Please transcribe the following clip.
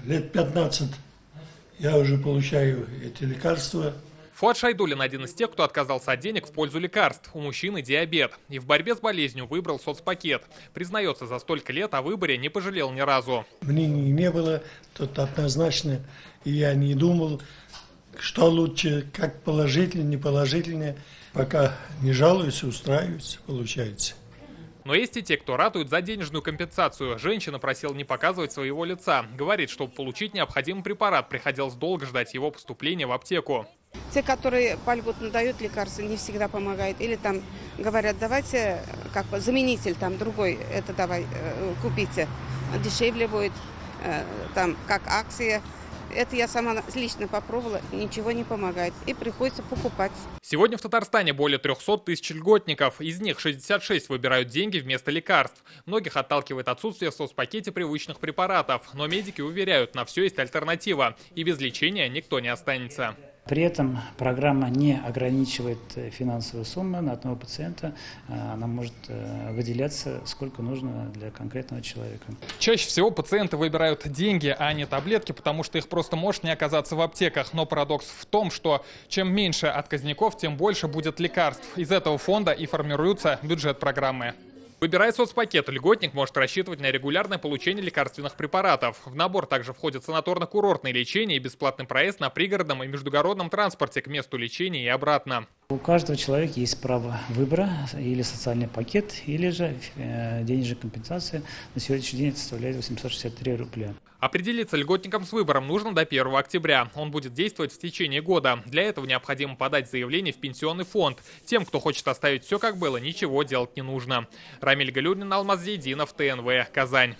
лет 15 я уже получаю эти лекарства. Фуат Шайдуллин – один из тех, кто отказался от денег в пользу лекарств. У мужчины диабет. И в борьбе с болезнью выбрал соцпакет. Признается, за столько лет о выборе не пожалел ни разу. Мнений не было, тут однозначно. И я не думал, что лучше, как положительнее, не положительнее. Пока не жалуюсь, устраиваюсь, получается. Но есть и те, кто ратует за денежную компенсацию. Женщина просила не показывать своего лица. Говорит, чтобы получить необходимый препарат, приходилось долго ждать его поступления в аптеку. Те, которые вольготно дают лекарства, не всегда помогают. Или там говорят, давайте как бы заменитель там другой, это давай купите, дешевле будет, там как акция. Это я сама лично попробовала, ничего не помогает. И приходится покупать. Сегодня в Татарстане более 300 тысяч льготников. Из них 66 выбирают деньги вместо лекарств. Многих отталкивает отсутствие в соцпакете привычных препаратов. Но медики уверяют, на все есть альтернатива. И без лечения никто не останется. При этом программа не ограничивает финансовую сумму на одного пациента. Она может выделяться сколько нужно для конкретного человека. Чаще всего пациенты выбирают деньги, а не таблетки, потому что их просто может не оказаться в аптеках. Но парадокс в том, что чем меньше отказников, тем больше будет лекарств. Из этого фонда и формируется бюджет программы. Выбирая соцпакет, льготник может рассчитывать на регулярное получение лекарственных препаратов. В набор также входят санаторно-курортное лечение и бесплатный проезд на пригородном и междугородном транспорте к месту лечения и обратно. У каждого человека есть право выбора, или социальный пакет, или же денежная компенсация. На сегодняшний день это составляет 863 рубля. Определиться льготникам с выбором нужно до 1 октября. Он будет действовать в течение года. Для этого необходимо подать заявление в пенсионный фонд. Тем, кто хочет оставить все как было, ничего делать не нужно. Рамиль Галюрдин, Алмаз Зейдинов, ТНВ, Казань.